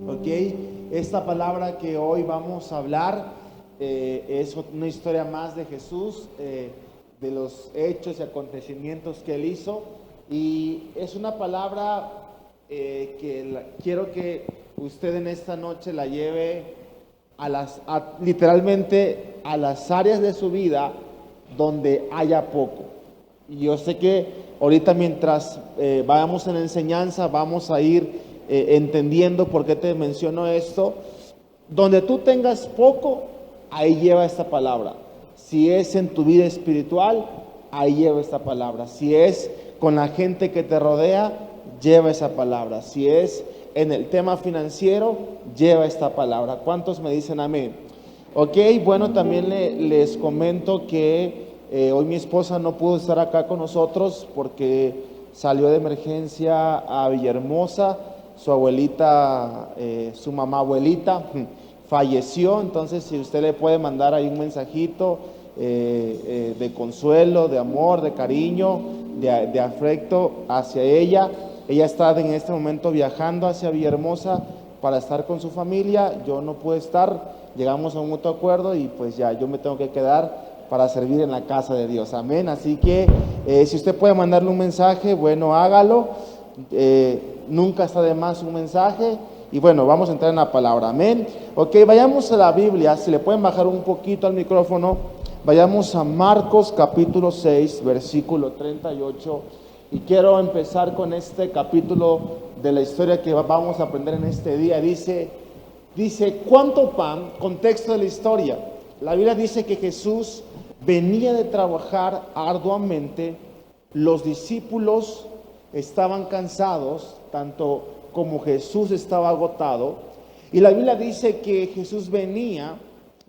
Ok, esta palabra que hoy vamos a hablar es una historia más de Jesús, de los hechos y acontecimientos que él hizo. Y es una palabra quiero que usted en esta noche la lleve literalmente a las áreas de su vida donde haya poco. Y yo sé que ahorita mientras vayamos en la enseñanza vamos a ir entendiendo por qué te menciono esto. Donde tú tengas poco, ahí lleva esta palabra. Si es en tu vida espiritual, ahí lleva esta palabra. Si es con la gente que te rodea, lleva esa palabra. Si es en el tema financiero, lleva esta palabra. ¿Cuántos me dicen amén? Ok, bueno, también les comento que hoy mi esposa no pudo estar acá con nosotros porque salió de emergencia a Villahermosa. Su abuelita, su mamá abuelita, falleció. Entonces, si usted le puede mandar ahí un mensajito de consuelo, de amor, de cariño, de afecto hacia ella. Ella está en este momento viajando hacia Villahermosa para estar con su familia. Yo no pude estar, llegamos a un mutuo acuerdo y pues ya yo me tengo que quedar para servir en la casa de Dios. Amén. Así que si usted puede mandarle un mensaje, bueno, hágalo. Nunca está de más un mensaje. Y bueno, vamos a entrar en la palabra. Amén. Ok, vayamos a la Biblia. Si le pueden bajar un poquito al micrófono, vayamos a Marcos capítulo 6, versículo 38. Y quiero empezar con este capítulo de la historia que vamos a aprender en este día. Dice, ¿cuánto pan? Contexto de la historia. La Biblia dice que Jesús venía de trabajar arduamente. Los discípulos estaban cansados, tanto como Jesús estaba agotado. Y la Biblia dice que Jesús venía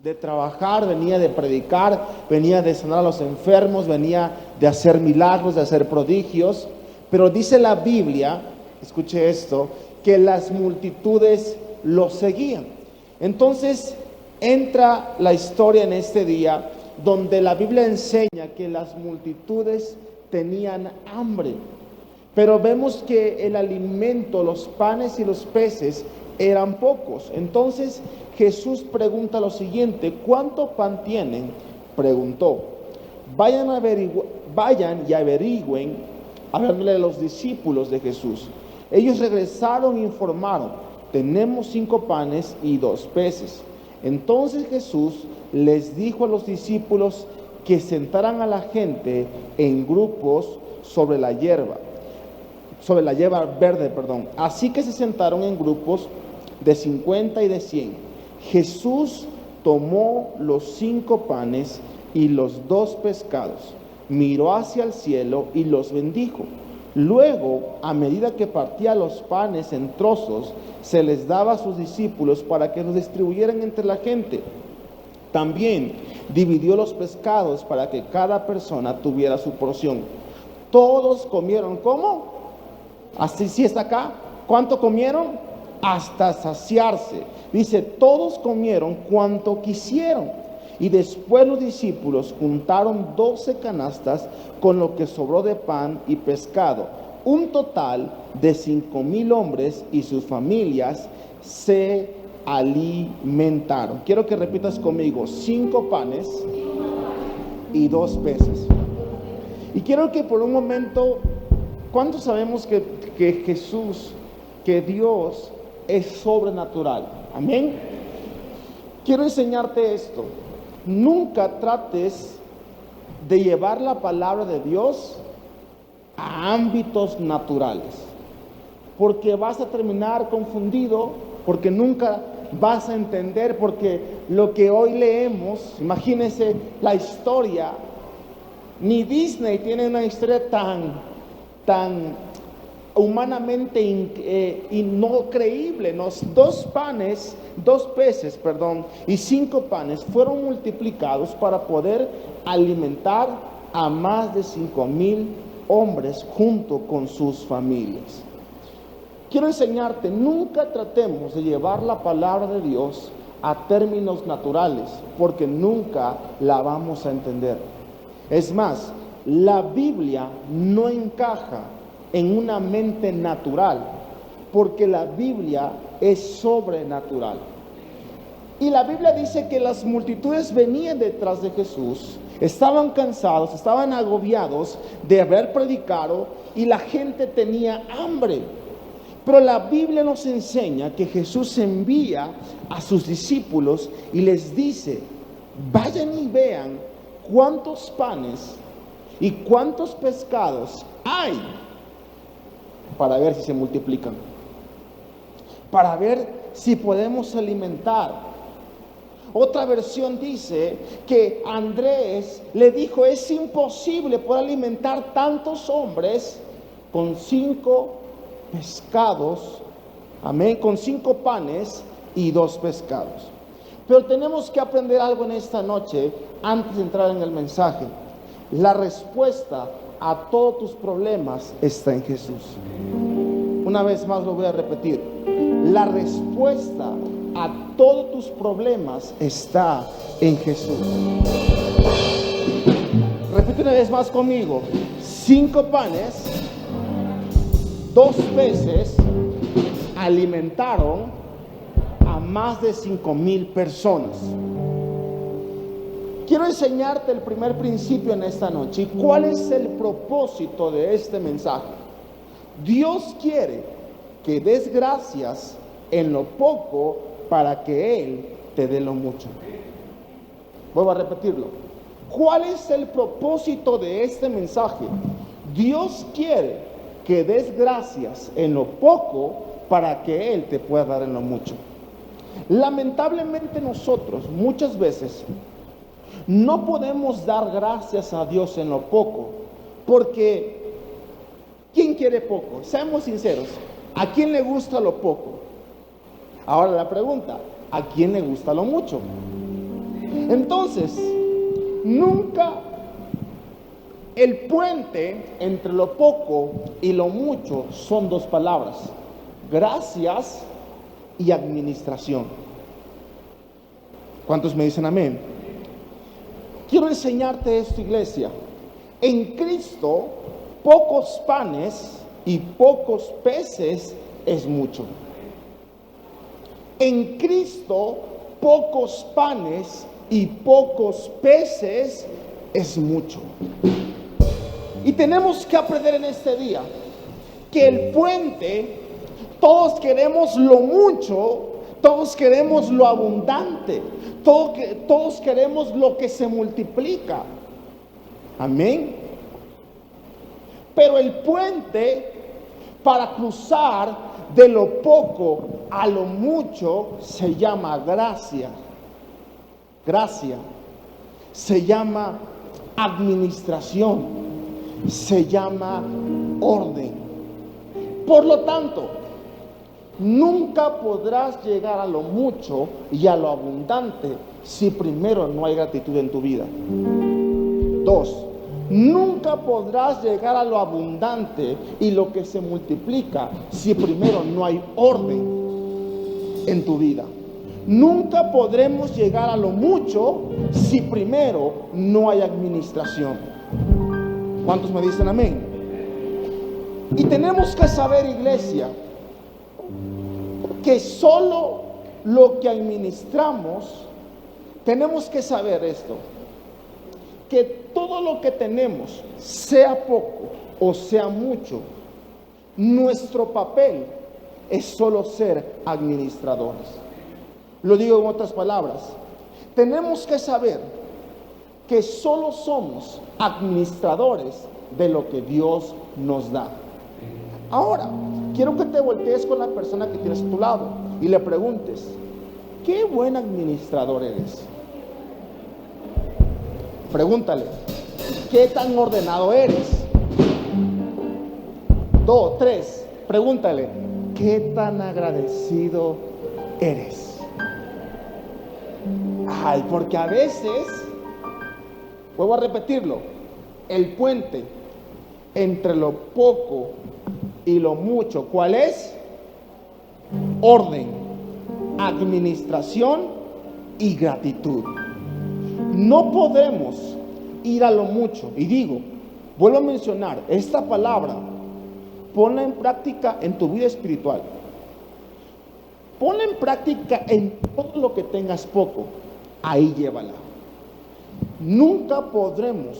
de trabajar, venía de predicar, venía de sanar a los enfermos, venía de hacer milagros, de hacer prodigios. Pero dice la Biblia, escuche esto, que las multitudes lo seguían. Entonces entra la historia en este día donde la Biblia enseña que las multitudes tenían hambre. Pero vemos que el alimento, los panes y los peces eran pocos. Entonces Jesús pregunta lo siguiente: ¿cuánto pan tienen? Preguntó. Vayan y averigüen, hablándole a los discípulos de Jesús. Ellos regresaron e informaron: tenemos 5 panes y 2 peces. Entonces Jesús les dijo a los discípulos que sentaran a la gente en grupos sobre la hierba verde. Así que se sentaron en grupos de 50 y de 100. Jesús tomó los 5 panes y los 2 pescados, miró hacia el cielo y los bendijo. Luego, a medida que partía los panes en trozos, se les daba a sus discípulos para que los distribuyeran entre la gente. También dividió los pescados para que cada persona tuviera su porción. Todos comieron, ¿cómo? Así sí está acá. ¿Cuánto comieron? Hasta saciarse. Dice, todos comieron cuanto quisieron. Y después los discípulos juntaron 12 canastas con lo que sobró de pan y pescado. Un total de 5,000 hombres y sus familias se alimentaron. Quiero que repitas conmigo: 5 panes y 2 peces. Y quiero que por un momento, ¿cuántos sabemos que Jesús, que Dios es sobrenatural? Amén. Quiero enseñarte esto. Nunca trates de llevar la palabra de Dios a ámbitos naturales, porque vas a terminar confundido, porque nunca vas a entender, porque lo que hoy leemos, imagínense la historia, ni Disney tiene una historia tan humanamente y no creíble. Los 2 peces y 5 panes fueron multiplicados para poder alimentar a más de 5,000 hombres junto con sus familias. Quiero enseñarte, nunca tratemos de llevar la palabra de Dios a términos naturales, porque nunca la vamos a entender. Es más, la Biblia no encaja en una mente natural, porque la Biblia es sobrenatural. Y la Biblia dice que las multitudes venían detrás de Jesús, estaban cansados, estaban agobiados de haber predicado y la gente tenía hambre. Pero la Biblia nos enseña que Jesús envía a sus discípulos y les dice: vayan y vean cuántos panes y cuántos pescados hay, para ver si se multiplican, para ver si podemos alimentar. Otra versión dice que Andrés le dijo: es imposible poder alimentar tantos hombres con 5 pescados, amén, con 5 panes y 2 pescados. Pero tenemos que aprender algo en esta noche antes de entrar en el mensaje. La respuesta a todos tus problemas está en Jesús. Una vez más lo voy a repetir: la respuesta a todos tus problemas está en Jesús. Repite una vez más conmigo: 5 panes, 2 peces alimentaron a más de 5,000 personas. Quiero enseñarte el primer principio en esta noche. ¿Y cuál es el propósito de este mensaje? Dios quiere que des gracias en lo poco para que Él te dé lo mucho. Vuelvo a repetirlo. ¿Cuál es el propósito de este mensaje? Dios quiere que des gracias en lo poco para que Él te pueda dar en lo mucho. Lamentablemente nosotros muchas veces no podemos dar gracias a Dios en lo poco, porque ¿quién quiere poco? Seamos sinceros, ¿a quién le gusta lo poco? Ahora la pregunta: ¿a quién le gusta lo mucho? Entonces, nunca el puente entre lo poco y lo mucho son 2 palabras: gracias y administración. ¿Cuántos me dicen amén? Quiero enseñarte esto, iglesia. En Cristo, pocos panes y pocos peces es mucho. En Cristo, pocos panes y pocos peces es mucho. Y tenemos que aprender en este día que el puente, todos queremos lo mucho, todos queremos lo abundante, todos queremos lo que se multiplica. Amén. Pero el puente para cruzar de lo poco a lo mucho se llama gracia. Gracia. Se llama administración. Se llama orden. Por lo tanto, nunca podrás llegar a lo mucho y a lo abundante si primero no hay gratitud en tu vida. 2. Nunca podrás llegar a lo abundante y lo que se multiplica si primero no hay orden en tu vida. Nunca podremos llegar a lo mucho si primero no hay administración. ¿Cuántos me dicen amén? Y tenemos que saber, iglesia, que solo lo que administramos, tenemos que saber esto, que todo lo que tenemos, sea poco o sea mucho, nuestro papel es solo ser administradores. Lo digo en otras palabras, tenemos que saber que solo somos administradores de lo que Dios nos da. Ahora, quiero que te voltees con la persona que tienes a tu lado y le preguntes: ¿qué buen administrador eres? Pregúntale: ¿qué tan ordenado eres? 2, 3, pregúntale: ¿qué tan agradecido eres? Ay, porque a veces, vuelvo a repetirlo, el puente entre lo poco y lo mucho, ¿cuál es? Orden, administración y gratitud. No podemos ir a lo mucho. Y digo, vuelvo a mencionar, esta palabra, ponla en práctica en tu vida espiritual. Ponla en práctica en todo lo que tengas poco. Ahí llévala. Nunca podremos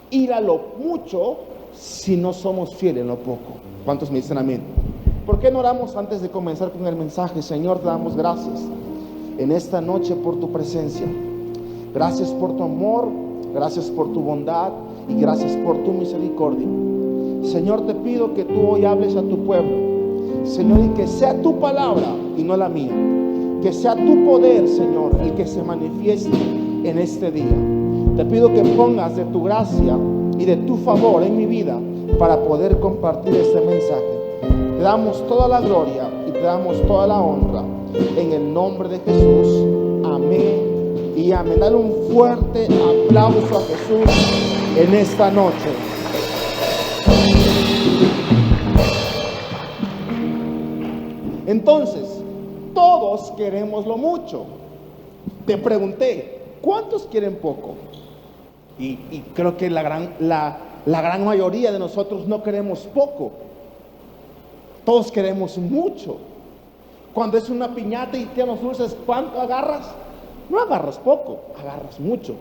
ir a lo mucho si no somos fieles en lo poco. ¿Cuántos me dicen amén? ¿Por qué no oramos antes de comenzar con el mensaje? Señor, te damos gracias en esta noche por tu presencia. Gracias por tu amor, gracias por tu bondad y gracias por tu misericordia. Señor, te pido que tú hoy hables a tu pueblo. Señor, y que sea tu palabra y no la mía. Que sea tu poder, Señor, el que se manifieste en este día. Te pido que pongas de tu gracia y de tu favor en mi vida para poder compartir este mensaje. Te damos toda la gloria y te damos toda la honra en el nombre de Jesús. Amén y amén. Dale un fuerte aplauso a Jesús en esta noche. Entonces, todos queremos lo mucho. Te pregunté, ¿cuántos quieren poco? Y creo que la gran mayoría de nosotros no queremos poco. Todos queremos mucho. Cuando es una piñata y tienes dulces, ¿cuánto agarras? No agarras poco, agarras mucho.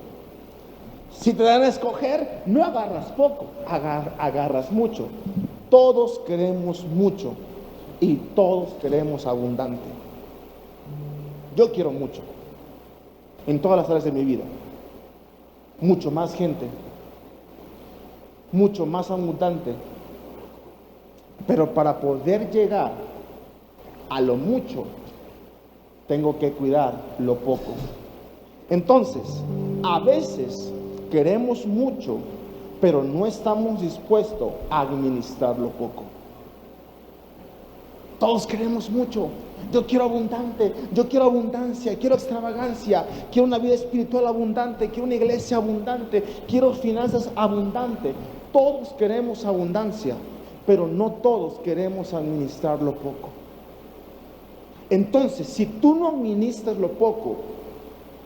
Si te dan a escoger, no agarras poco, agarras mucho. Todos queremos mucho y todos queremos abundante. Yo quiero mucho en todas las áreas de mi vida. Mucho más gente, mucho más abundante. Pero para poder llegar a lo mucho, tengo que cuidar lo poco. Entonces, a veces queremos mucho, pero no estamos dispuestos a administrar lo poco. Todos queremos mucho. Yo quiero abundante, yo quiero abundancia, quiero extravagancia, quiero una vida espiritual abundante, quiero una iglesia abundante, quiero finanzas abundantes. Todos queremos abundancia, pero no todos queremos administrar lo poco. Entonces, si tú no administras lo poco,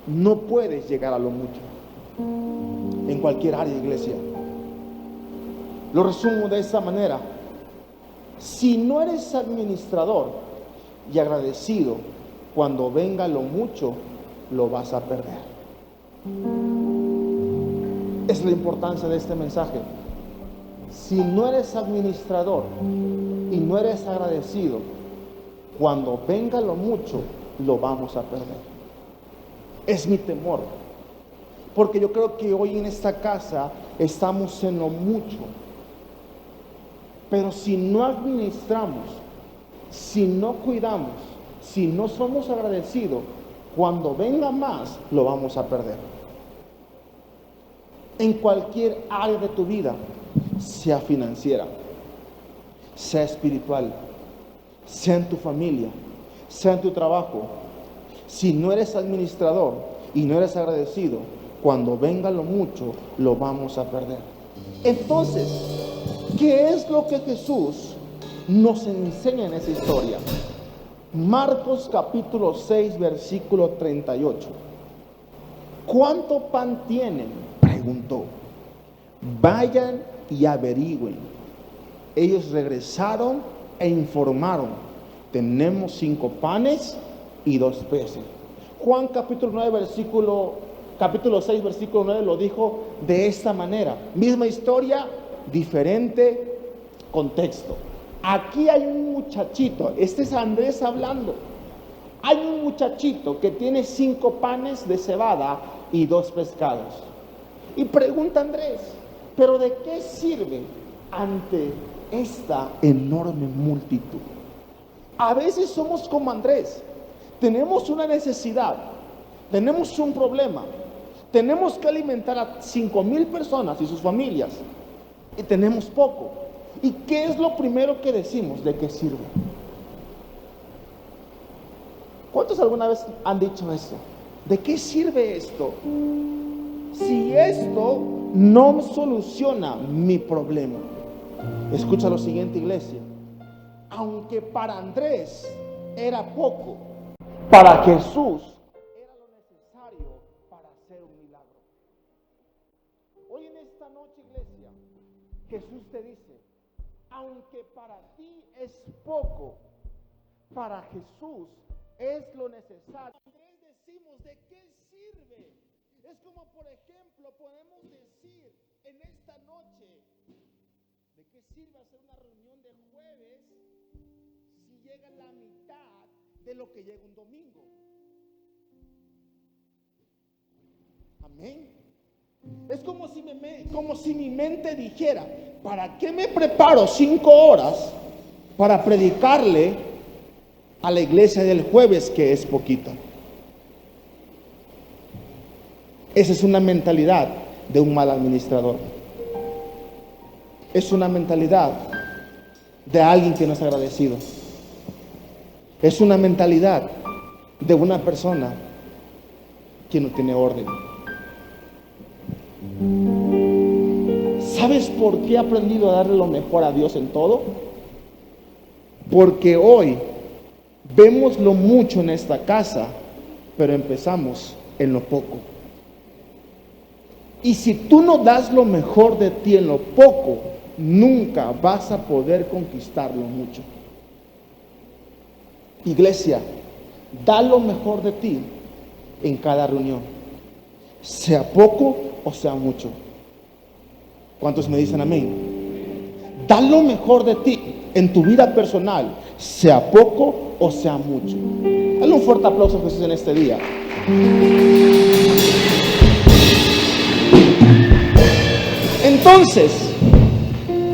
no puedes llegar a lo mucho en cualquier área de iglesia. Lo resumo de esta manera: si no eres administrador y agradecido, cuando venga lo mucho, lo vas a perder. Es la importancia de este mensaje. Si no eres administrador y no eres agradecido, cuando venga lo mucho, lo vamos a perder. Es mi temor, porque yo creo que hoy en esta casa estamos en lo mucho, pero si no administramos, si no cuidamos, si no somos agradecidos, cuando venga más, lo vamos a perder. En cualquier área de tu vida, sea financiera, sea espiritual, sea en tu familia, sea en tu trabajo, si no eres administrador y no eres agradecido, cuando venga lo mucho, lo vamos a perder. Entonces, ¿qué es lo que Jesús nos enseña en esa historia? Marcos capítulo 6, versículo 38. ¿Cuánto pan tienen?, preguntó. Vayan y averigüen. Ellos regresaron e informaron: tenemos 5 panes y 2 peces. Juan capítulo 6, versículo 9 lo dijo de esta manera. Misma historia, diferente contexto. Aquí hay un muchachito, este es Andrés hablando. Hay un muchachito que tiene 5 panes de cebada y 2 pescados. Y pregunta Andrés: ¿pero de qué sirve ante esta enorme multitud? A veces somos como Andrés. Tenemos una necesidad, tenemos un problema, tenemos que alimentar a 5,000 personas y sus familias, y tenemos poco. ¿Y qué es lo primero que decimos? ¿De qué sirve? ¿Cuántos alguna vez han dicho esto? ¿De qué sirve esto? Si esto no soluciona mi problema. Escucha lo siguiente, iglesia. Aunque para Andrés era poco, para Jesús era lo necesario para hacer un milagro. Hoy en esta noche, iglesia, Jesús te dice: aunque para ti es poco, para Jesús es lo necesario. Andrés, decimos, ¿de qué sirve? Es como, por ejemplo, podemos decir en esta noche, ¿de qué sirve hacer una reunión de jueves si llega la mitad de lo que llega un domingo? Amén. Es como si mi mente dijera, ¿para qué me preparo 5 horas para predicarle a la iglesia del jueves, que es poquita? Esa es una mentalidad de un mal administrador. Es una mentalidad de alguien que no es agradecido. Es una mentalidad de una persona que no tiene orden. ¿Sabes por qué he aprendido a darle lo mejor a Dios en todo? Porque hoy vemos lo mucho en esta casa, pero empezamos en lo poco. Y si tú no das lo mejor de ti en lo poco, nunca vas a poder conquistar lo mucho. Iglesia, da lo mejor de ti en cada reunión, sea poco o sea mucho. ¿Cuántos me dicen amén? Da lo mejor de ti en tu vida personal, sea poco o sea mucho. Dale un fuerte aplauso a Jesús en este día. Entonces,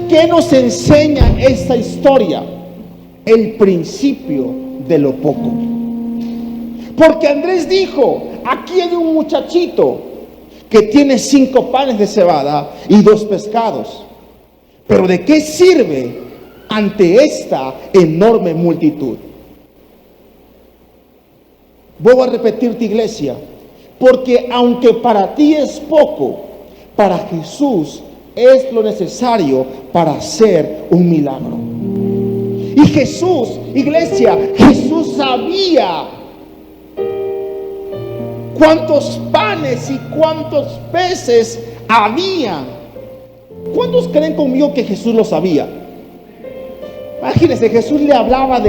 ¿qué nos enseña esta historia? El principio de lo poco. Porque Andrés dijo, aquí hay un muchachito que tiene 5 panes de cebada y 2 pescados. Pero ¿de qué sirve ante esta enorme multitud? Voy a repetirte, iglesia, porque aunque para ti es poco, para Jesús es lo necesario para hacer un milagro. Y Jesús, iglesia, Jesús sabía cuántos panes y cuántos peces había. ¿Cuántos creen conmigo que Jesús lo sabía? Imagínense, Dios le hablaba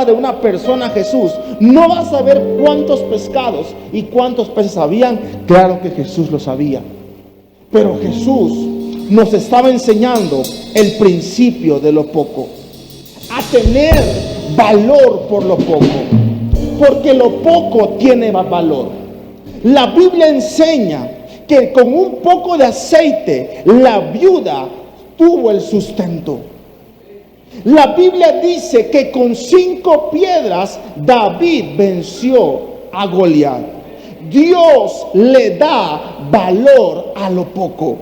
de una persona a Jesús. No vas a ver cuántos pescados y cuántos peces habían. Claro que Jesús lo sabía. Pero Jesús nos estaba enseñando el principio de lo poco. A tener valor por lo poco. Porque lo poco tiene más valor. La Biblia enseña que con un poco de aceite la viuda tuvo el sustento. La Biblia dice que con 5 piedras David venció a Goliat. Dios le da valor a lo poco.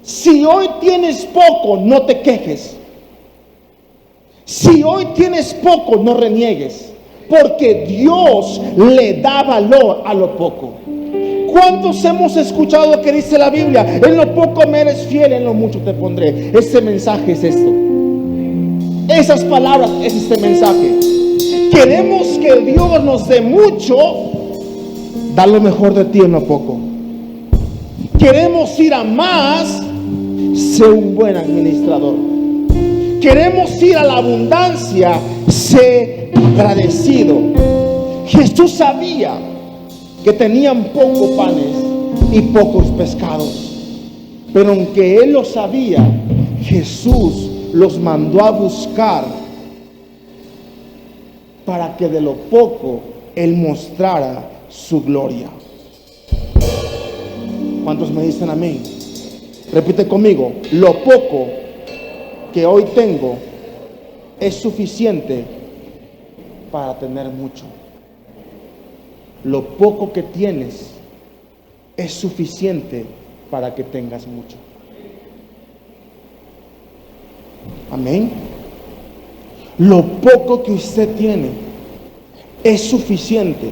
Si hoy tienes poco, no te quejes. Si hoy tienes poco, no reniegues, porque Dios le da valor a lo poco. ¿Cuántos hemos escuchado que dice la Biblia? En lo poco me eres fiel, en lo mucho te pondré. Ese mensaje es esto. Esas palabras es este mensaje. Queremos que Dios nos dé mucho. Da lo mejor de ti en lo poco. Queremos ir a más. Sé un buen administrador. Queremos ir a la abundancia. Sé agradecido. Jesús sabía que tenían pocos panes y pocos pescados, pero aunque él lo sabía, Jesús los mandó a buscar para que de lo poco él mostrara su gloria. ¿Cuántos me dicen amén? Repite conmigo: lo poco que hoy tengo es suficiente para tener mucho. Lo poco que tienes es suficiente para que tengas mucho. Amén. Lo poco que usted tiene es suficiente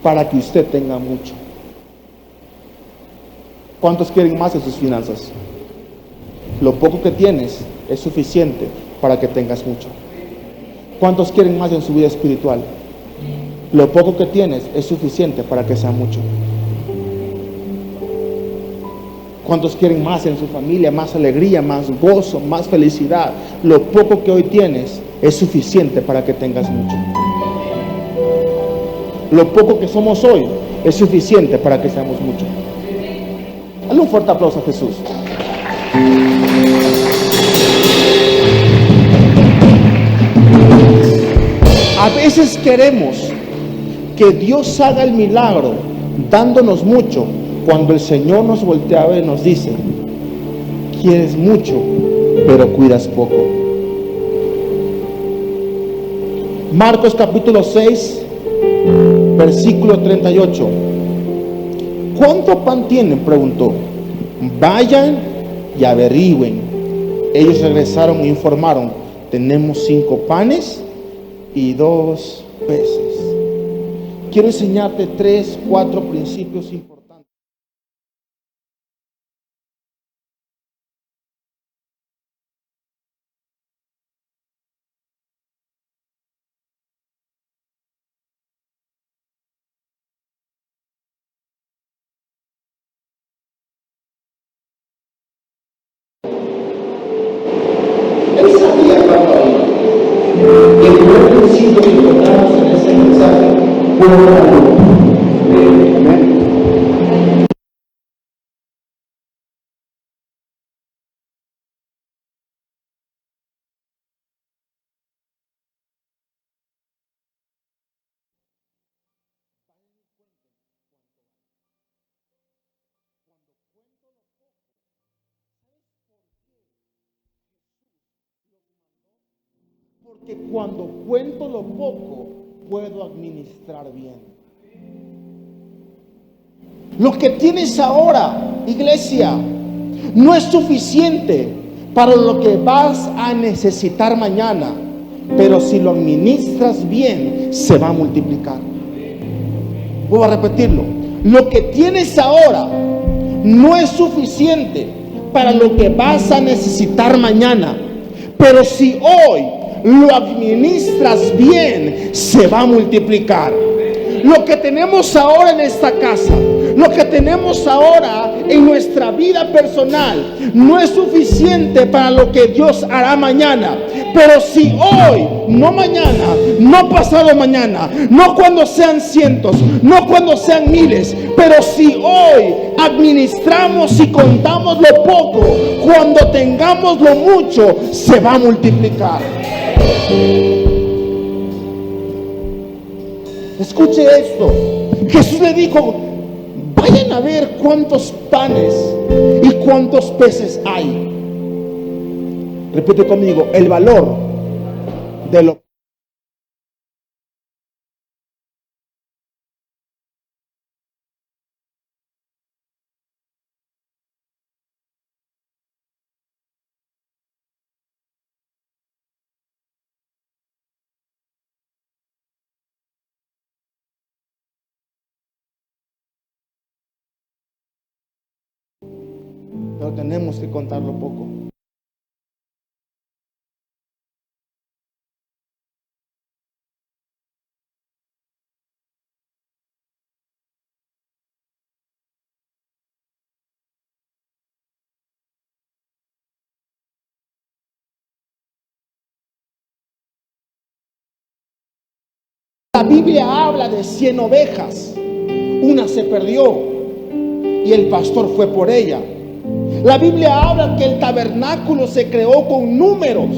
para que usted tenga mucho. ¿Cuántos quieren más en sus finanzas? Lo poco que tienes es suficiente para que tengas mucho. ¿Cuántos quieren más en su vida espiritual? Lo poco que tienes es suficiente para que sea mucho. ¿Cuántos quieren más en su familia? Más alegría, más gozo, más felicidad. Lo poco que hoy tienes es suficiente para que tengas mucho. Lo poco que somos hoy es suficiente para que seamos mucho. Dale un fuerte aplauso a Jesús. A veces queremos que Dios haga el milagro dándonos mucho, cuando el Señor nos voltea a ver y nos dice: quieres mucho, pero cuidas poco. Marcos capítulo 6, versículo 38. ¿Cuánto pan tienen?, preguntó. Vayan y averigüen. Ellos regresaron e informaron: tenemos 5 panes y 2 peces. Quiero enseñarte 3, 4 principios importantes. Él sabía cuándo había. Y el primer principio que encontramos en ese mensaje fue una luz. Amén. Porque cuando cuento lo poco, puedo administrar bien. Lo que tienes ahora, iglesia, no es suficiente para lo que vas a necesitar mañana, pero si lo administras bien, se va a multiplicar. Voy a repetirlo. Lo que tienes ahora no es suficiente para lo que vas a necesitar mañana, pero si hoy lo administras bien, se va a multiplicar. Lo que tenemos ahora en esta casa, lo que tenemos ahora en nuestra vida personal, no es suficiente para lo que Dios hará mañana. Pero si hoy, no mañana, no pasado mañana, no cuando sean cientos, no cuando sean miles, pero si hoy administramos y contamos lo poco, cuando tengamos lo mucho, se va a multiplicar. Escuche esto. Jesús le dijo: vayan a ver cuántos panes y cuántos peces hay. Repite conmigo: el valor de lo. Pero tenemos que contarlo poco. La Biblia habla de 100 ovejas. Una se perdió y el pastor fue por ella. La Biblia habla que el tabernáculo se creó con números.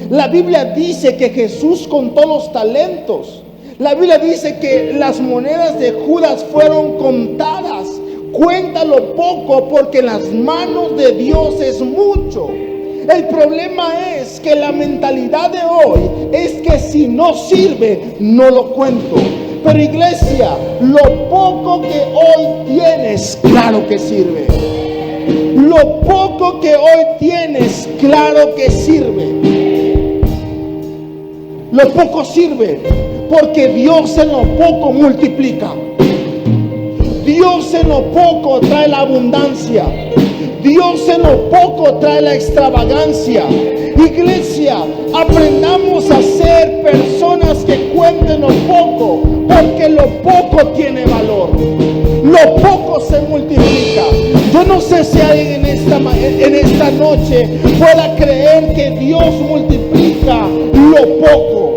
La Biblia dice que Jesús contó los talentos. La Biblia dice que las monedas de Judas fueron contadas. Cuéntalo poco, porque en las manos de Dios es mucho. El problema es que la mentalidad de hoy es que si no sirve, no lo cuento. Pero iglesia, lo poco que hoy tienes, claro que sirve. Lo poco que hoy tienes, claro que sirve. Lo poco sirve porque Dios en lo poco multiplica. Dios en lo poco trae la abundancia. Dios en lo poco trae la extravagancia. Iglesia, aprendamos a ser personas que cuenten lo poco, porque lo poco tiene valor. Lo poco se multiplica. Yo no sé si hay noche pueda creer que Dios multiplica lo poco.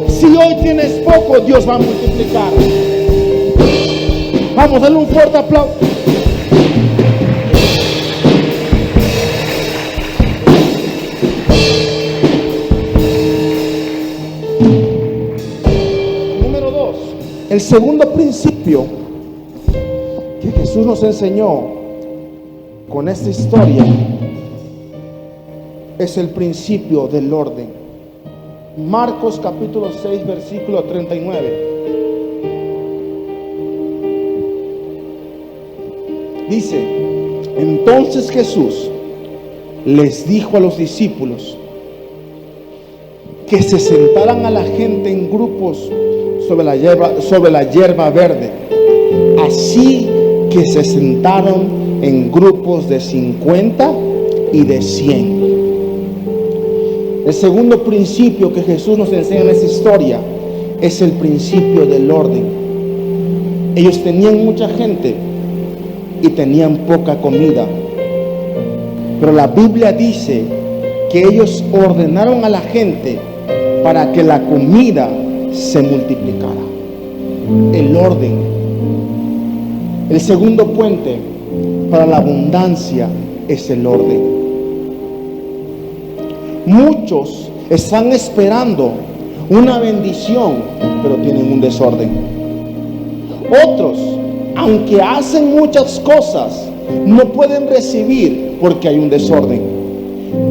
Si hoy tienes poco, Dios va a multiplicar. Vamos, dale un fuerte aplauso. Número 2, el segundo principio que Jesús nos enseñó con esta historia es el principio del orden. Marcos capítulo 6 versículo 39 dice: entonces Jesús les dijo a los discípulos que se sentaran a la gente en grupos sobre la hierba verde. Así que se sentaron en grupos de 50 y de 100. El segundo principio que Jesús nos enseña en esta historia es el principio del orden. Ellos tenían mucha gente y tenían poca comida, pero la Biblia dice que ellos ordenaron a la gente para que la comida se multiplicara. El orden. El segundo puente para la abundancia es el orden. Muchos están esperando una bendición, pero tienen un desorden. Otros, aunque hacen muchas cosas, no pueden recibir porque hay un desorden.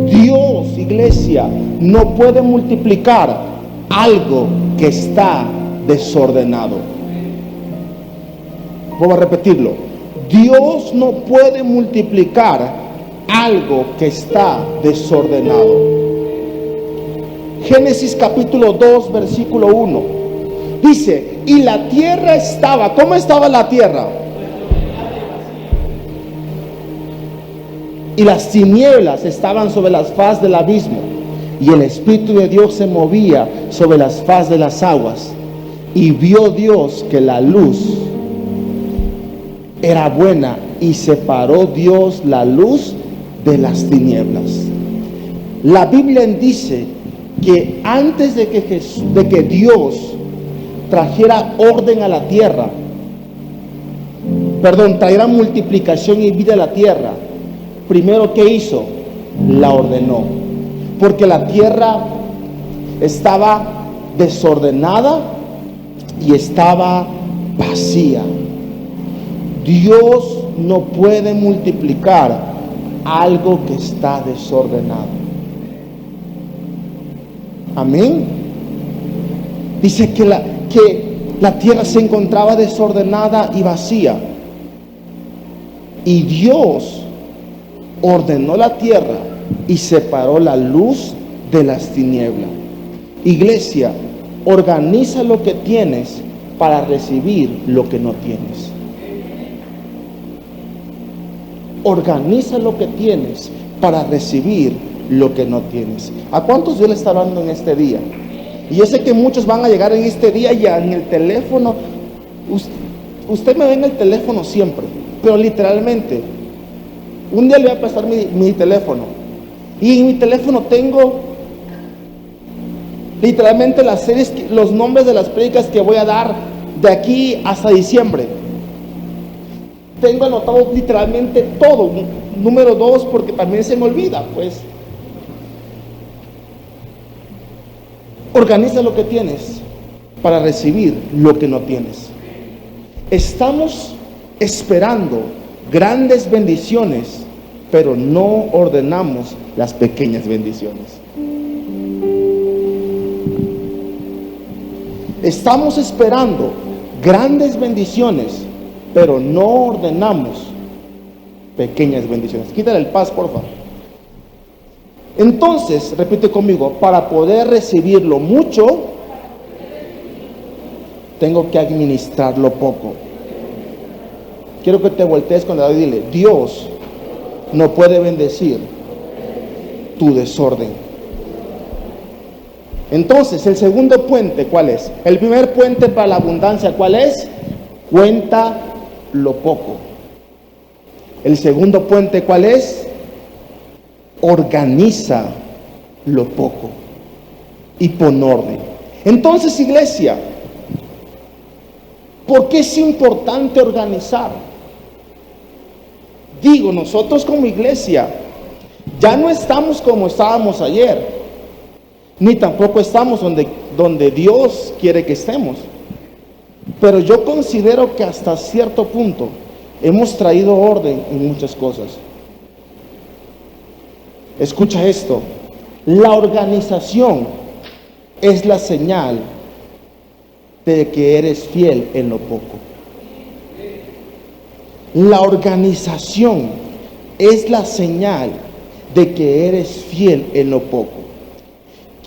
Dios, iglesia, no puede multiplicar algo que está desordenado. Vamos a repetirlo. Dios no puede multiplicar algo que está desordenado. Génesis capítulo 2 versículo 1 dice: y la tierra estaba, ¿cómo estaba la tierra? Y las tinieblas estaban sobre las faz del abismo, y el Espíritu de Dios se movía sobre las faz de las aguas. Y vio Dios que la luz era buena, y separó Dios la luz de las tinieblas. La Biblia dice que antes de que Dios trajera orden a la tierra, trajera multiplicación y vida a la tierra, primero que hizo, la ordenó, porque la tierra estaba desordenada y estaba vacía. Dios no puede multiplicar algo que está desordenado. Amén. Dice que la tierra se encontraba desordenada y vacía, y Dios ordenó la tierra y separó la luz de las tinieblas. Iglesia, organiza lo que tienes para recibir lo que no tienes. Organiza lo que tienes para recibir lo que no tienes. ¿A cuántos Dios le está hablando en este día? Y yo sé que muchos van a llegar en este día ya en el teléfono. Usted me ve en el teléfono siempre, pero literalmente un día le voy a prestar mi teléfono, y en mi teléfono tengo literalmente las series, los nombres de las prédicas que voy a dar de aquí hasta diciembre. Tengo anotado literalmente todo. Número 2, porque también se me olvida, pues. Organiza lo que tienes para recibir lo que no tienes. Estamos esperando grandes bendiciones, pero no ordenamos las pequeñas bendiciones. Estamos esperando grandes bendiciones, pero no ordenamos pequeñas bendiciones. Quítale el paz, por favor. Entonces, repite conmigo: para poder recibir lo mucho, tengo que administrar lo poco. Quiero que te voltees con David y dile: Dios no puede bendecir tu desorden. Entonces, el segundo puente, ¿cuál es? El primer puente para la abundancia, ¿cuál es? Cuenta lo poco. El segundo puente, ¿cuál es? organiza lo poco y pon orden. Entonces, iglesia, ¿por qué es importante organizar? Digo, nosotros como iglesia ya no estamos como estábamos ayer, ni tampoco estamos donde Dios quiere que estemos. Pero yo considero que hasta cierto punto hemos traído orden en muchas cosas. Escucha esto: la organización es la señal de que eres fiel en lo poco. La organización es la señal de que eres fiel en lo poco.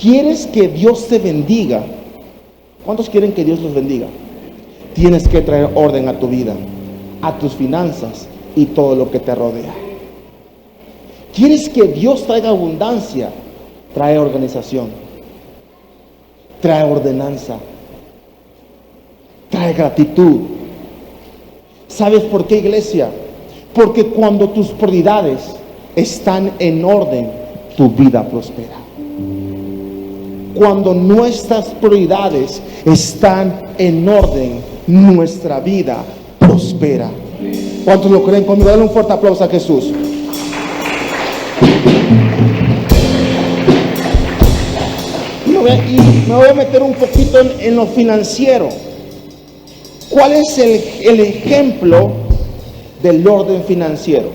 ¿Quieres que Dios te bendiga? ¿Cuántos quieren que Dios los bendiga? Tienes que traer orden a tu vida, a tus finanzas y todo lo que te rodea. ¿Quieres que Dios traiga abundancia? Trae organización, trae ordenanza, trae gratitud. ¿Sabes por qué, iglesia? Porque cuando tus prioridades están en orden, tu vida prospera. Cuando nuestras prioridades están en orden, nuestra vida prospera. ¿Cuántos lo creen conmigo? Dale un fuerte aplauso a Jesús. Y me voy a meter un poquito en lo financiero. ¿Cuál es el ejemplo del orden financiero?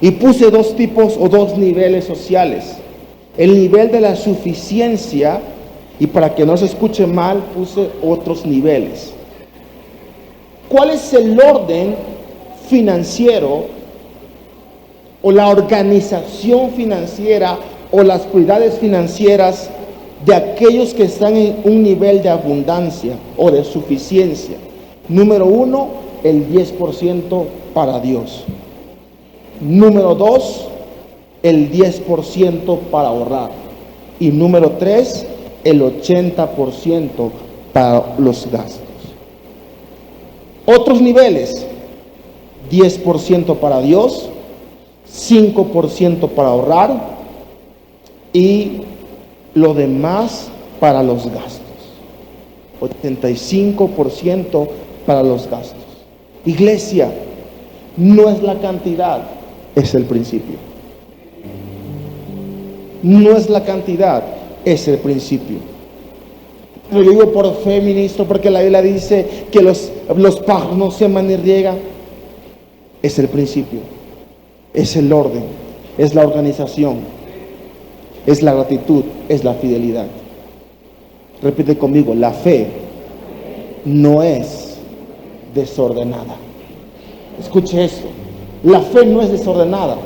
Y puse dos tipos o dos niveles sociales. El nivel de la suficiencia, y para que no se escuche mal, puse otros niveles. ¿Cuál es el orden financiero o la organización financiera o las prioridades financieras de aquellos que están en un nivel de abundancia o de suficiencia? Número 1, el 10% para Dios. Número 2, el 10% para ahorrar. Y número 3, el 80% para los gastos. Otros niveles: 10% para Dios, 5% para ahorrar y lo demás para los gastos. 85% para los gastos. Iglesia, no es la cantidad, es el principio. No es la cantidad, es el principio. Lo digo por fe, ministro, porque la Biblia dice que los pájaros no siembran ni riegan. Es el principio, es el orden, es la organización, es la gratitud, es la fidelidad. Repite conmigo: la fe no es desordenada. Escuche esto: la fe no es desordenada.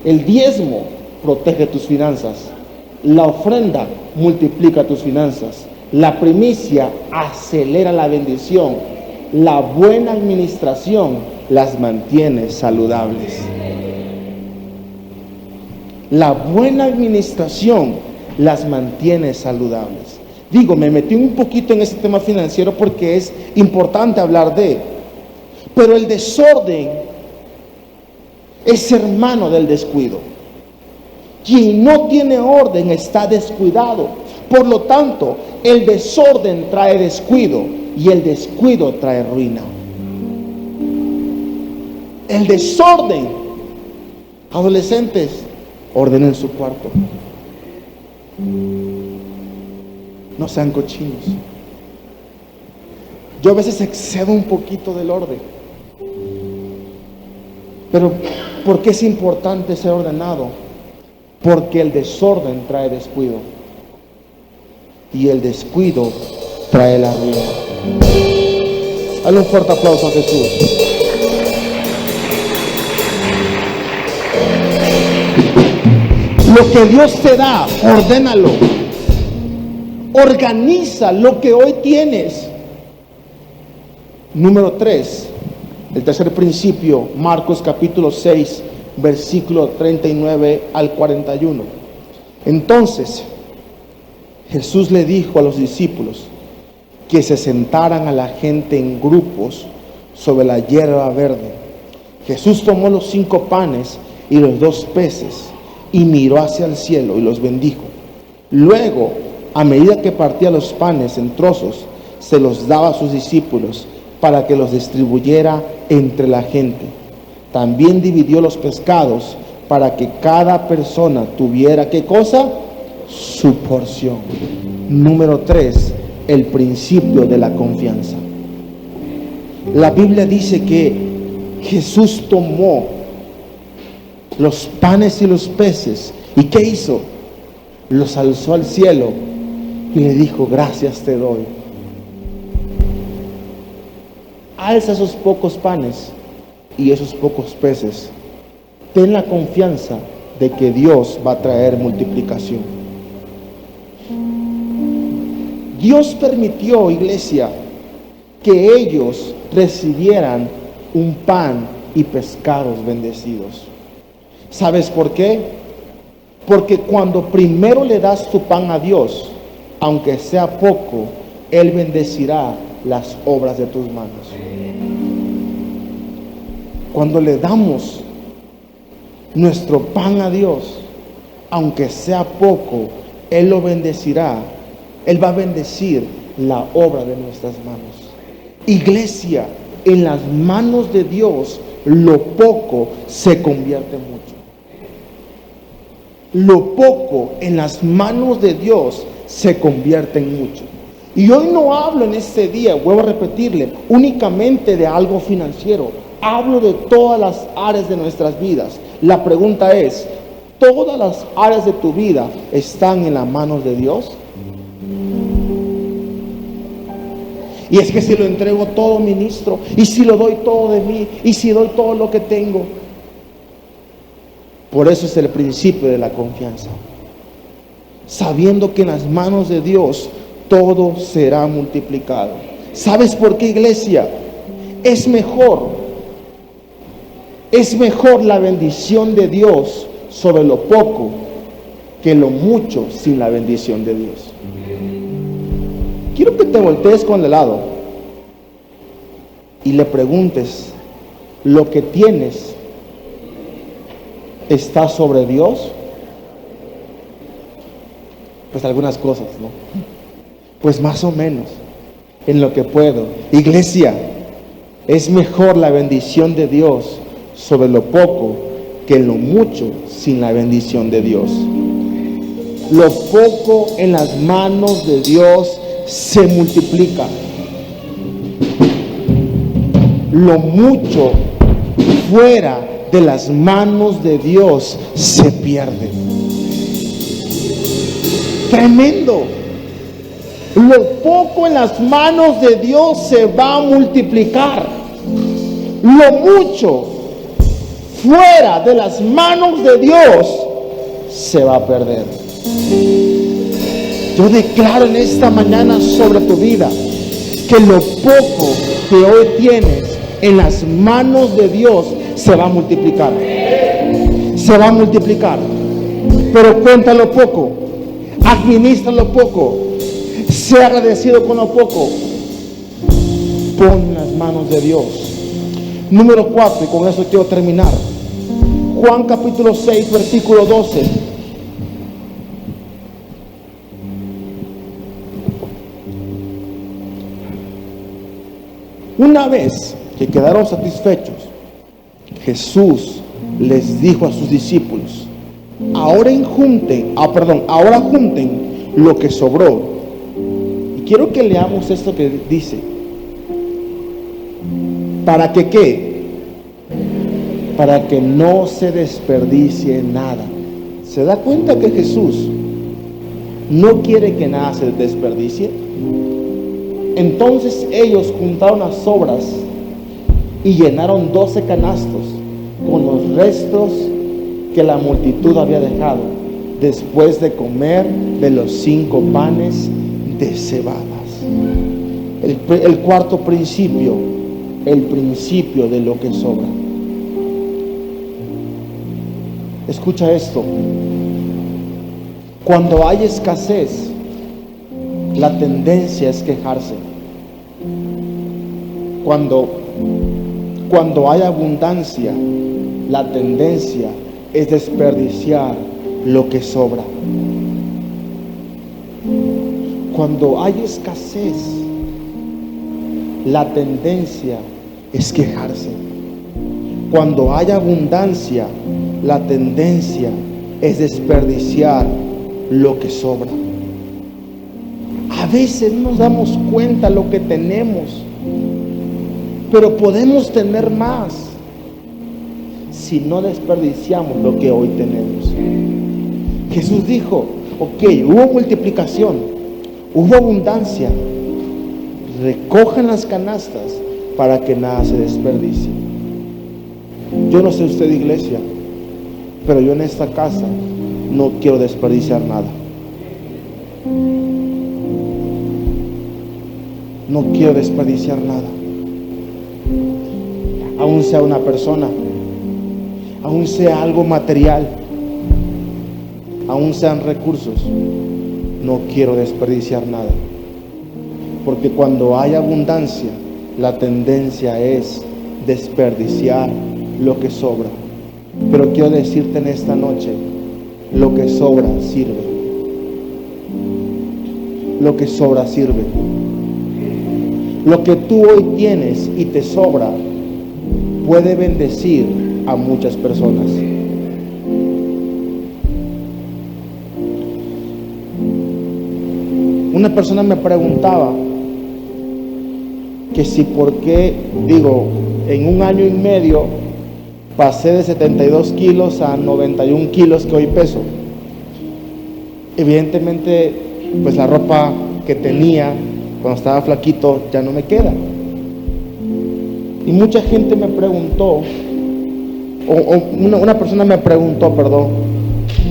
El diezmo protege tus finanzas. La ofrenda multiplica tus finanzas. La primicia acelera la bendición. La buena administración las mantiene saludables. La buena administración las mantiene saludables. Digo, me metí un poquito en este tema financiero porque es importante hablar de. Pero el desorden es hermano del descuido. Quien no tiene orden está descuidado. Por lo tanto, el desorden trae descuido y el descuido trae ruina. El desorden. Adolescentes, ordenen su cuarto. No sean cochinos. Yo a veces excedo un poquito del orden. Pero ¿por qué es importante ser ordenado? Porque el desorden trae descuido y el descuido trae la ruina. Dale un fuerte aplauso a Jesús. Lo que Dios te da, ordénalo. Organiza lo que hoy tienes. Número 3, el tercer principio, Marcos capítulo 6, versículo 39 al 41. Entonces Jesús le dijo a los discípulos que se sentaran a la gente en grupos sobre la hierba verde. Jesús tomó los 5 panes y los 2 peces y miró hacia el cielo y los bendijo. Luego, a medida que partía los panes en trozos, se los daba a sus discípulos para que los distribuyera entre la gente. También dividió los pescados para que cada persona tuviera, ¿qué cosa? Su porción. Número 3, el principio de la confianza. La Biblia dice que Jesús tomó los panes y los peces, ¿y qué hizo? Los alzó al cielo y le dijo: gracias te doy. Alza esos pocos panes y esos pocos peces. Ten la confianza de que Dios va a traer multiplicación. Dios permitió, iglesia, que ellos recibieran un pan y pescados bendecidos. ¿Sabes por qué? Porque cuando primero le das tu pan a Dios, aunque sea poco, Él bendecirá las obras de tus manos. Cuando le damos nuestro pan a Dios, aunque sea poco, Él lo bendecirá. Él va a bendecir la obra de nuestras manos. Iglesia, en las manos de Dios, lo poco se convierte en mucho. Lo poco en las manos de Dios se convierte en mucho. Y hoy no hablo en este día, vuelvo a repetirle, únicamente de algo financiero. Hablo de todas las áreas de nuestras vidas. La pregunta es: ¿todas las áreas de tu vida están en las manos de Dios? Y es que si lo entrego todo, ministro, y si lo doy todo de mí, y si doy todo lo que tengo. Por eso es el principio de la confianza. Sabiendo que en las manos de Dios todo será multiplicado. ¿Sabes por qué, iglesia? Es mejor la bendición de Dios sobre lo poco que lo mucho sin la bendición de Dios. Quiero que te voltees con el lado y le preguntes: ¿lo que tienes está sobre Dios? Pues algunas cosas, ¿no? Pues más o menos, en lo que puedo. Iglesia, es mejor la bendición de Dios sobre lo poco que lo mucho sin la bendición de Dios. Lo poco en las manos de Dios se multiplica. Lo mucho fuera de las manos de Dios se pierde. Tremendo. Lo poco en las manos de Dios se va a multiplicar. Lo mucho fuera de las manos de Dios se va a perder. Yo declaro en esta mañana sobre tu vida que lo poco que hoy tienes en las manos de Dios se va a multiplicar. Se va a multiplicar. Pero cuéntalo poco, administralo poco, sé agradecido con lo poco. Pon en las manos de Dios. Número 4, y con eso quiero terminar. Juan capítulo 6, versículo 12. Una vez que quedaron satisfechos, Jesús les dijo a sus discípulos: ahora junten lo que sobró. Y quiero que leamos esto que dice. ¿Para que qué? Para que no se desperdicie nada. ¿Se da cuenta que Jesús no quiere que nada se desperdicie? Entonces ellos juntaron las sobras y llenaron 12 canastos con los restos que la multitud había dejado después de comer de los 5 panes de cebadas. El cuarto principio, el principio de lo que sobra. Escucha esto. Cuando hay escasez, la tendencia es quejarse. Cuando hay abundancia, la tendencia es desperdiciar lo que sobra. Cuando hay escasez, la tendencia es quejarse. Cuando hay abundancia, la tendencia es desperdiciar lo que sobra. A veces no nos damos cuenta lo que tenemos, pero podemos tener más si no desperdiciamos lo que hoy tenemos. Jesús dijo, ok, hubo multiplicación, hubo abundancia, recojan las canastas para que nada se desperdicie. Yo no sé usted, iglesia, pero yo en esta casa no quiero desperdiciar nada. No quiero desperdiciar nada. Aún sea una persona, aún sea algo material, aún sean recursos, no quiero desperdiciar nada. Porque cuando hay abundancia, la tendencia es desperdiciar lo que sobra. Pero quiero decirte en esta noche, lo que sobra sirve. Lo que sobra sirve. Lo que tú hoy tienes y te sobra puede bendecir a muchas personas. Una persona me preguntaba que si por qué, en un año y medio pasé de 72 kilos a 91 kilos que hoy peso. Evidentemente, pues la ropa que tenía cuando estaba flaquito ya no me queda. Y mucha gente me preguntó, una persona me preguntó,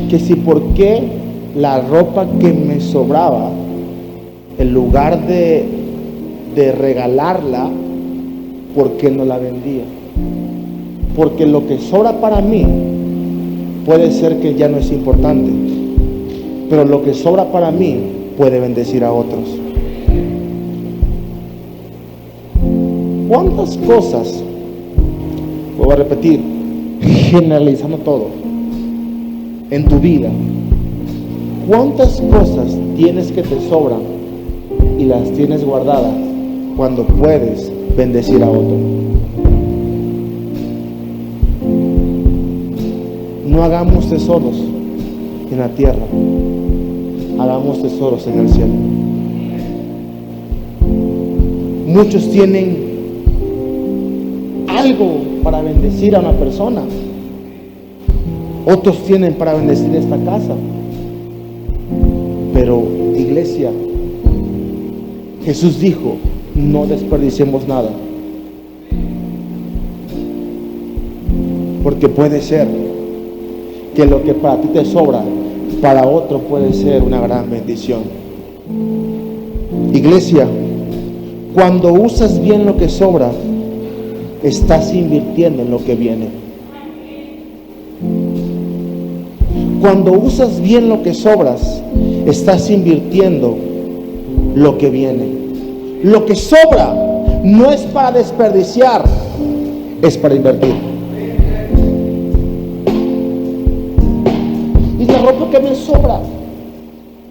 que si por qué la ropa que me sobraba, en lugar de regalarla, ¿por qué no la vendía? Porque lo que sobra para mí puede ser que ya no es importante, pero lo que sobra para mí puede bendecir a otros. ¿Cuántas cosas, voy a repetir, generalizando todo, en tu vida, cuántas cosas tienes que te sobran y las tienes guardadas cuando puedes bendecir a otro? No hagamos tesoros en la tierra, hagamos tesoros en el cielo. Muchos tienen algo para bendecir a una persona, otros tienen para bendecir esta casa, pero iglesia, Jesús dijo, no desperdiciemos nada, porque puede ser que lo que para ti te sobra, para otro puede ser una gran bendición. Iglesia, cuando usas bien lo que sobra, estás invirtiendo en lo que viene. Cuando usas bien lo que sobras, estás invirtiendo lo que viene. Lo que sobra no es para desperdiciar, es para invertir. Y la ropa que me sobra,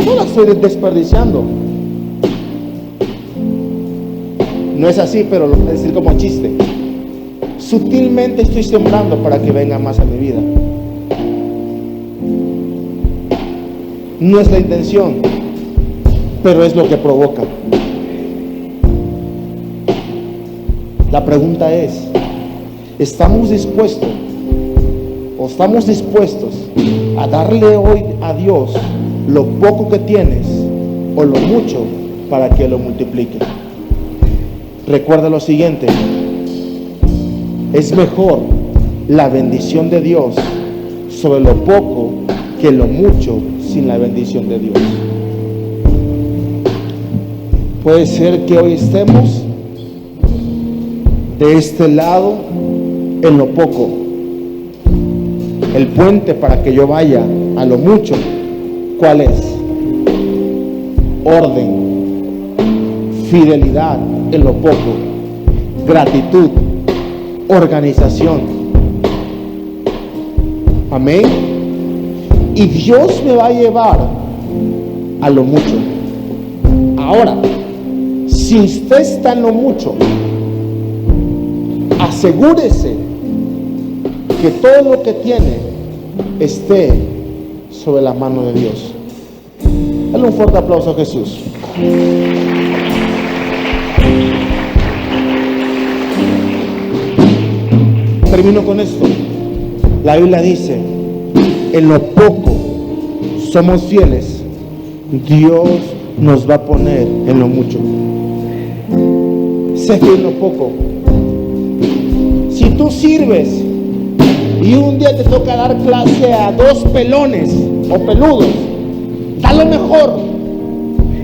no la estoy desperdiciando. No es así, pero lo voy a decir como chiste. Sutilmente estoy sembrando para que venga más a mi vida. No es la intención, pero es lo que provoca. La pregunta es, ¿estamos dispuestos a darle hoy a Dios lo poco que tienes o lo mucho para que lo multiplique? Recuerda lo siguiente: es mejor la bendición de Dios sobre lo poco que lo mucho sin la bendición de Dios. Puede ser que hoy estemos de este lado en lo poco. El puente para que yo vaya a lo mucho, ¿cuál es? Orden, fidelidad en lo poco, gratitud, organización. Amén. Y Dios me va a llevar a lo mucho. Ahora, si usted está en lo mucho, asegúrese que todo lo que tiene esté sobre la mano de Dios. Dale un fuerte aplauso a Jesús. Termino con esto. La Biblia dice: en lo poco somos fieles, Dios nos va a poner en lo mucho. Sé fiel en lo poco. Si tú sirves y un día te toca dar clase a 2 pelones o peludos, da lo mejor,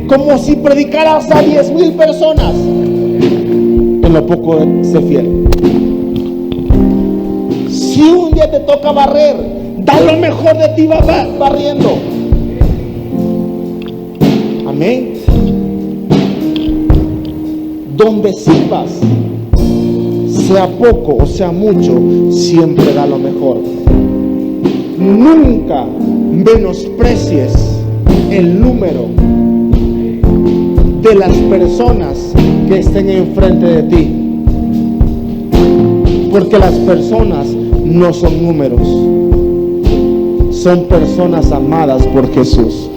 como si predicaras a 10,000 personas. En lo poco sé fiel. Si un día te toca barrer, da lo mejor de ti barriendo. Amén. Donde sirvas, sea poco o sea mucho, siempre da lo mejor. Nunca menosprecies el número de las personas que estén enfrente de ti, porque las personas no son números, son personas amadas por Jesús.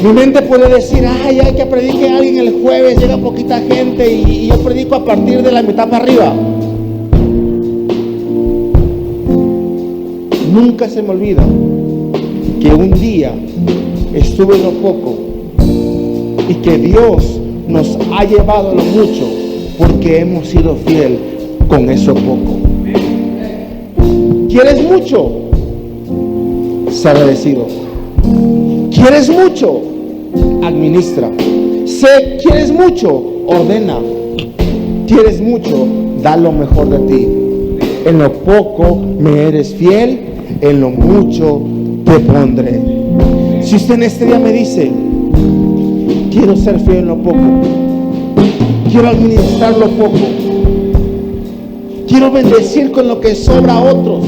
Mi mente puede decir: ay, hay que predique a alguien el jueves, llega poquita gente y yo predico a partir de la mitad para arriba. Nunca se me olvida que un día estuve en lo poco y que Dios nos ha llevado a lo mucho porque hemos sido fiel con eso poco. ¿Quieres mucho? Sé agradecido. ¿Quieres mucho? Administra. ¿Quieres mucho? Ordena. ¿Quieres mucho? Da lo mejor de ti. En lo poco me eres fiel, en lo mucho te pondré. Si usted en este día me dice: quiero ser fiel en lo poco, quiero administrar lo poco, quiero bendecir con lo que sobra a otros.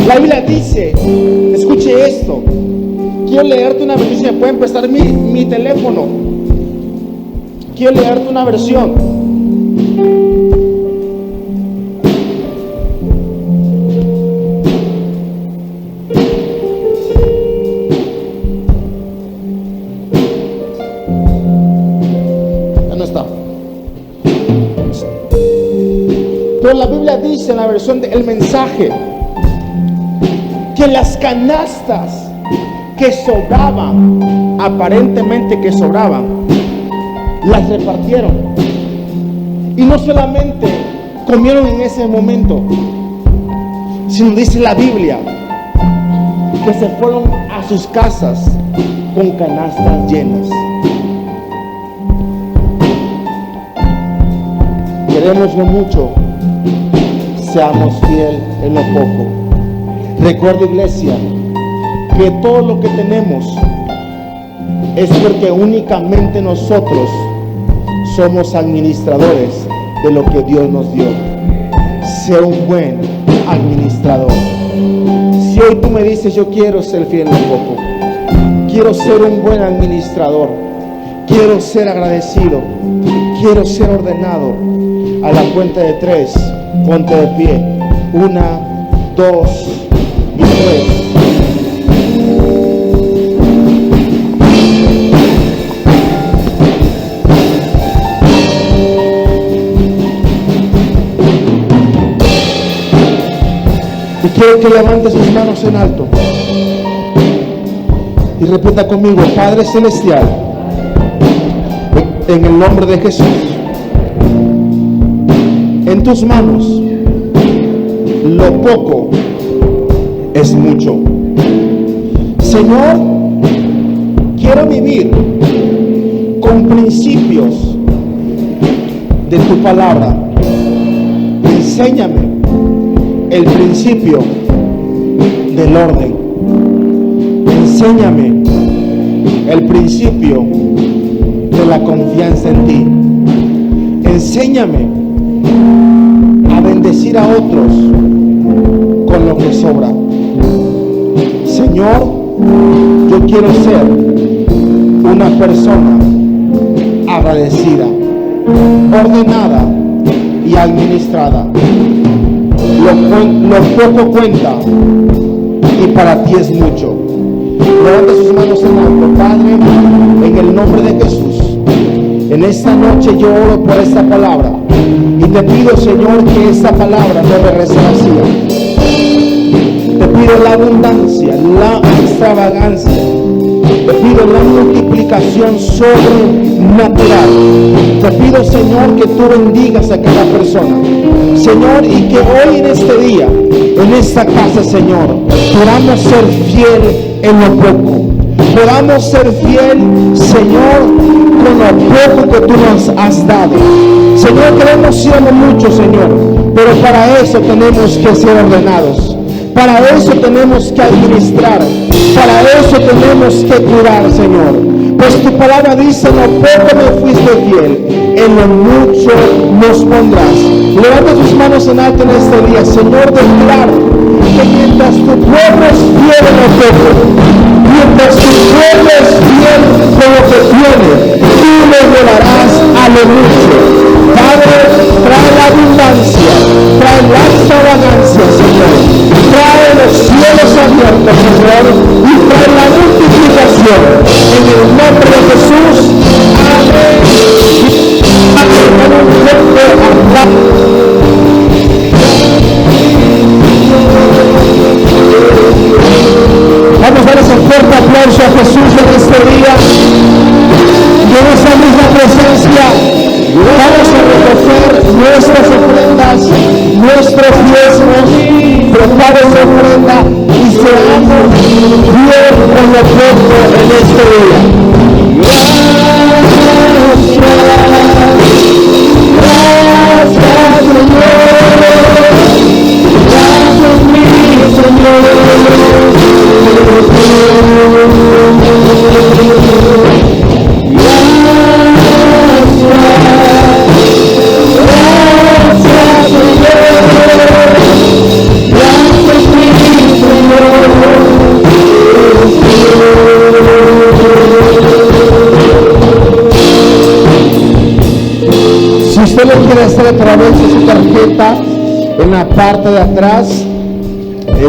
La Biblia dice, escuche esto, quiero leerte una versión, si me pueden prestar mi teléfono, quiero leerte una versión. Pero la Biblia dice en la versión del mensaje que las canastas que sobraban, aparentemente que sobraban, las repartieron. Y no solamente comieron en ese momento, sino dice la Biblia que se fueron a sus casas con canastas llenas. Queremos lo mucho, seamos fiel en lo poco. Recuerda, iglesia, que todo lo que tenemos es porque únicamente nosotros somos administradores de lo que Dios nos dio. Sea un buen administrador. Si hoy tú me dices: yo quiero ser fiel en lo poco, quiero ser un buen administrador, quiero ser agradecido, quiero ser ordenado, a la cuenta de 3, ponte de pie. 1, 2 y 3. Y quiero que levante sus manos en alto y repita conmigo: Padre Celestial, en el nombre de Jesús, en tus manos lo poco es mucho. Señor, quiero vivir con principios de tu palabra. Enséñame el principio del orden. Enséñame el principio de la confianza en ti. Enséñame a bendecir a otros con lo que sobra. Señor, yo quiero ser una persona agradecida, ordenada y administrada. Lo poco cuenta y para ti es mucho. Levante sus manos en alto. Padre, en el nombre de Jesús, en esta noche yo oro por esta palabra y te pido, Señor, que esta palabra no regrese vacía. Te pido la abundancia, la extravagancia. Te pido la multiplicación sobrenatural. Te pido, Señor, que tú bendigas a cada persona, Señor, y que hoy en este día, en esta casa, Señor, podamos ser fiel en lo poco. Podamos ser fiel, Señor, con lo poco que tú nos has dado. Señor, queremos ser mucho, Señor, pero para eso tenemos que ser ordenados. Para eso tenemos que administrar. Para eso tenemos que cuidar, Señor. Pues tu palabra dice: lo poco me fuiste fiel, en lo mucho nos pondrás. Levanta tus manos en alto en este día. Señor, declaro que mientras tu pueblo es fiel en lo poco, mientras tu pueblo es fiel con lo que tiene, tú le llevarás a lo mucho. Padre, trae la abundancia, trae la extravagancia, Señor. Trae los cielos abiertos, Señor, y trae la multiplicación. En el nombre de Jesús. Amén. Vamos a dar ese fuerte aplauso a Jesús en este día. Y en esa misma presencia vamos a recoger nuestras ofrendas, nuestros diezmos. Prepare su ofrenda y seamos bien con lo poco en este día. Si usted lo quiere hacer a través de su tarjeta, en la parte de atrás,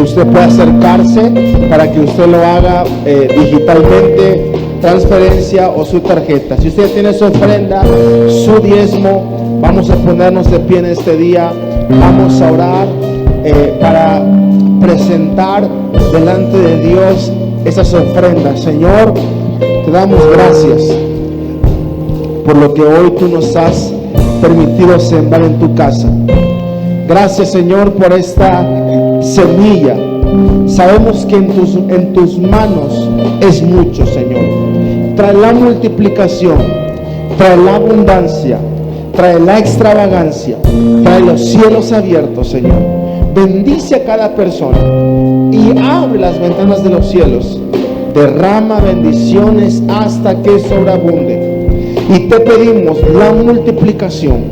usted puede acercarse para que usted lo haga digitalmente, transferencia o su tarjeta. Si usted tiene su ofrenda, su diezmo, vamos a ponernos de pie en este día. Vamos a orar para presentar delante de Dios esas ofrendas. Señor, te damos gracias por lo que hoy tú nos has permitido sembrar en tu casa. Gracias, Señor, por esta semilla. Sabemos que en tus manos es mucho, Señor. Trae la multiplicación, trae la abundancia, trae la extravagancia, trae los cielos abiertos, Señor. Bendice a cada persona y abre las ventanas de los cielos. Derrama bendiciones hasta que sobreabunde. Y te pedimos la multiplicación,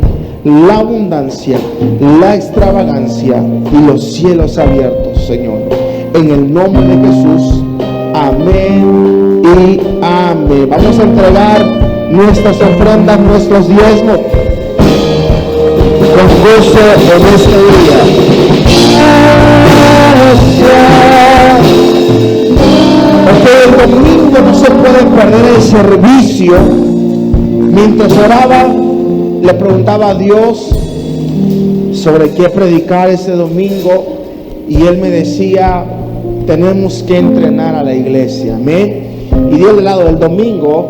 la abundancia, la extravagancia y los cielos abiertos, Señor. En el nombre de Jesús. Amén y amén. Vamos a entregar nuestras ofrendas, nuestros diezmos con gozo en este día. Porque el domingo no se puede perder el servicio. Mientras oraba, le preguntaba a Dios sobre qué predicar ese domingo y Él me decía: tenemos que entrenar a la iglesia. Amén. Y Dios, del lado del domingo,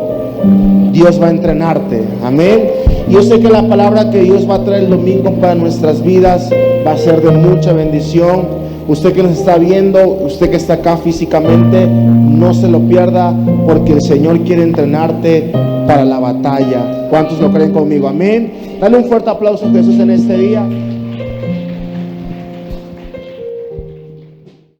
Dios va a entrenarte. Amén. Y yo sé que la palabra que Dios va a traer el domingo para nuestras vidas va a ser de mucha bendición. Usted que nos está viendo, usted que está acá físicamente, no se lo pierda, porque el Señor quiere entrenarte para la batalla. ¿Cuántos lo creen conmigo? Amén. Dale un fuerte aplauso a Jesús en este día.